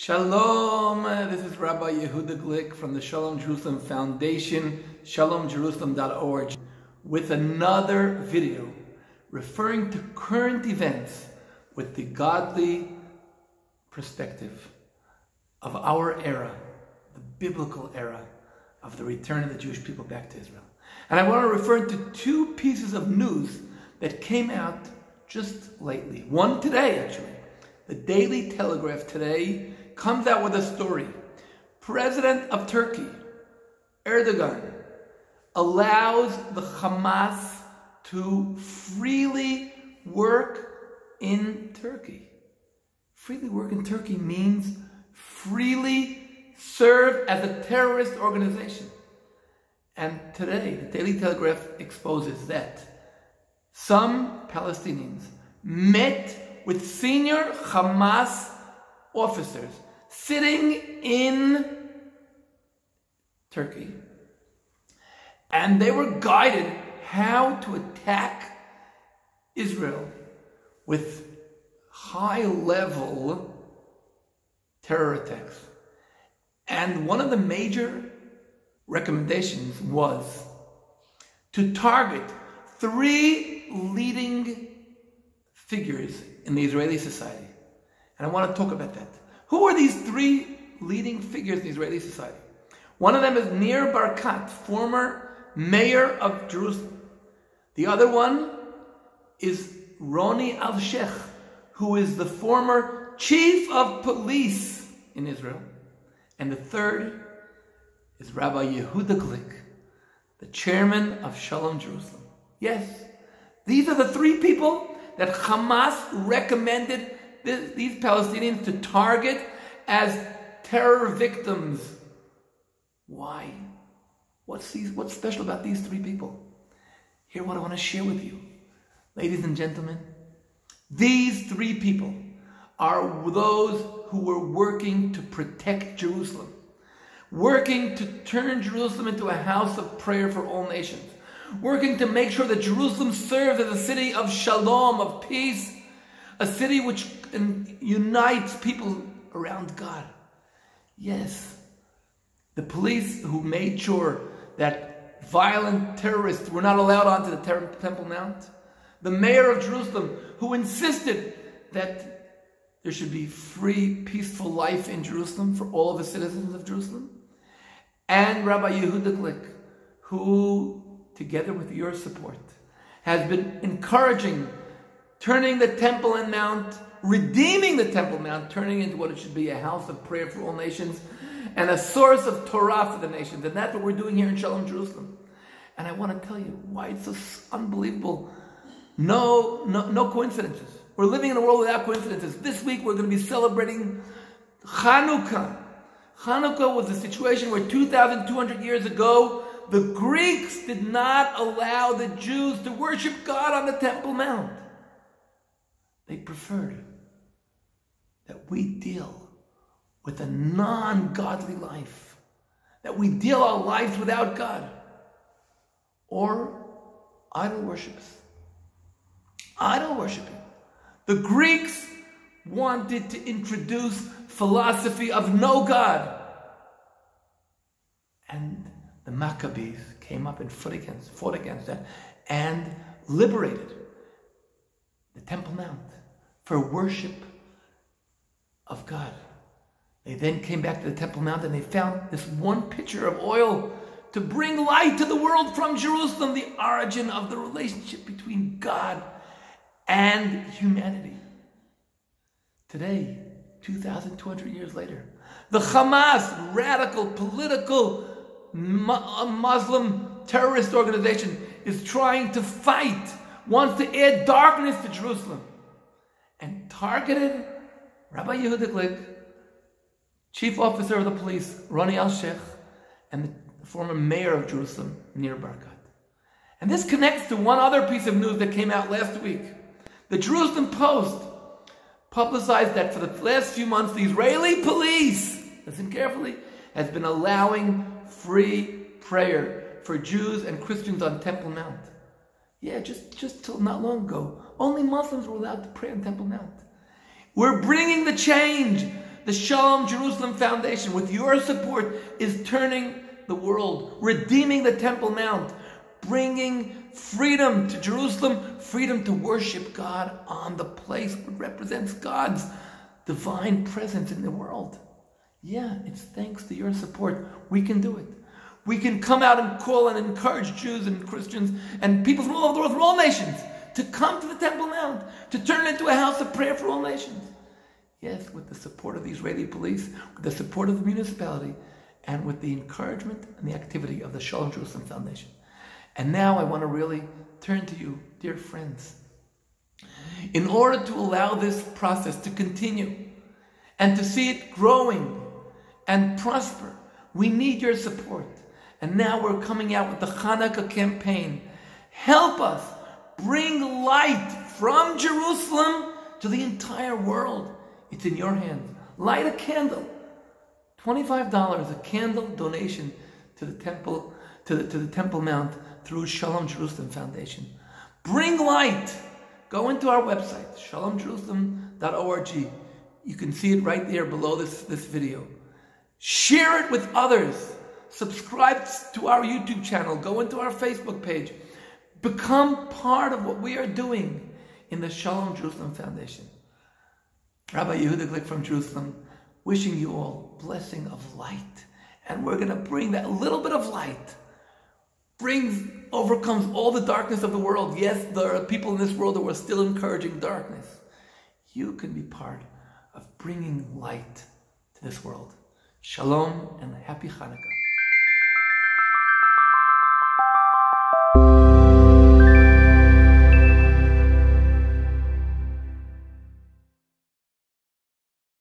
Shalom, this is Rabbi Yehudah Glick from the Shalom Jerusalem Foundation, shalomjerusalem.org, with another video referring to current events with the godly perspective of our era, the biblical era of the return of the Jewish people back to Israel. And I want to refer to two pieces of news that came out just lately. One today, actually. The Daily Telegraph today comes out with a story. President of Turkey, Erdogan, allows the Hamas to freely work in Turkey. Freely work in Turkey means freely serve as a terrorist organization. And today, the Daily Telegraph exposes that some Palestinians met with senior Hamas officers sitting in Turkey, and they were guided how to attack Israel with high-level terror attacks. And one of the major recommendations was to target three leading figures in the Israeli society. And I want to talk about that. Who are these three leading figures in the Israeli society? One of them is Nir Barkat, former mayor of Jerusalem. The other one is Roni al-Sheikh, who is the former chief of police in Israel. And the third is Rabbi Yehudah Glick, the chairman of Shalom Jerusalem. Yes, these are the three people that Hamas recommended these Palestinians to target as terror victims. Why? What's special about these three people? Here's what I want to share with you. Ladies and gentlemen, these three people are those who were working to protect Jerusalem, working to turn Jerusalem into a house of prayer for all nations, working to make sure that Jerusalem serves as a city of shalom, of peace, a city which unites people around God. Yes, the police who made sure that violent terrorists were not allowed onto the Temple Mount, the mayor of Jerusalem who insisted that there should be free, peaceful life in Jerusalem for all of the citizens of Jerusalem, and Rabbi Yehudah Glick, who, together with your support, has been encouraging turning the Temple and Mount, redeeming the Temple Mount, turning into what it should be, a house of prayer for all nations and a source of Torah for the nations. And that's what we're doing here in Shalom Jerusalem. And I want to tell you why it's so unbelievable. No coincidences. We're living in a world without coincidences. This week we're going to be celebrating Hanukkah. Hanukkah was a situation where 2,200 years ago, the Greeks did not allow the Jews to worship God on the Temple Mount. They preferred that we deal with a non-godly life, that we deal our lives without God, or idol worships. Idol worshiping. The Greeks wanted to introduce philosophy of no God. And the Maccabees came up and fought against that and liberated the Temple Mount for worship of God. They then came back to the Temple Mount and they found this one pitcher of oil to bring light to the world from Jerusalem, the origin of the relationship between God and humanity. Today, 2,200 years later, the Hamas, radical political Muslim terrorist organization, is trying to fight, wants to add darkness to Jerusalem, and targeted Rabbi Yehudah Glick, chief officer of the police, Roni al-Sheikh, and the former mayor of Jerusalem, Nir Barkat. And this connects to one other piece of news that came out last week. The Jerusalem Post publicized that for the last few months, the Israeli police, listen carefully, has been allowing free prayer for Jews and Christians on Temple Mount. Yeah, just till not long ago, only Muslims were allowed to pray on Temple Mount. We're bringing the change. the Shalom Jerusalem Foundation, with your support, is turning the world, redeeming the Temple Mount, bringing freedom to Jerusalem, freedom to worship God on the place that represents God's divine presence in the world. Yeah, it's thanks to your support we can do it. We can come out and call and encourage Jews and Christians and people from all over the world, from all nations, to come to the Temple Mount, to turn it into a house of prayer for all nations. Yes, with the support of the Israeli police, with the support of the municipality, and with the encouragement and the activity of the Shalom Jerusalem Foundation. And now I want to really turn to you, dear friends. In order to allow this process to continue and to see it growing and prosper, we need your support. And now we're coming out with the Hanukkah campaign. Help us bring light from Jerusalem to the entire world. It's in your hands. Light a candle. $25 a candle donation to the temple, to the Temple Mount through Shalom Jerusalem Foundation. Bring light. Go into our website, shalomjerusalem.org. You can see it right there below this video. Share it with others. Subscribe to our YouTube channel. Go into our Facebook page. Become part of what we are doing in the Shalom Jerusalem Foundation. Rabbi Yehudah Glick from Jerusalem, wishing you all blessing of light. And we're going to bring that little bit of light, overcomes all the darkness of the world. Yes, there are people in this world who are still encouraging darkness. You can be part of bringing light to this world. Shalom and happy Hanukkah.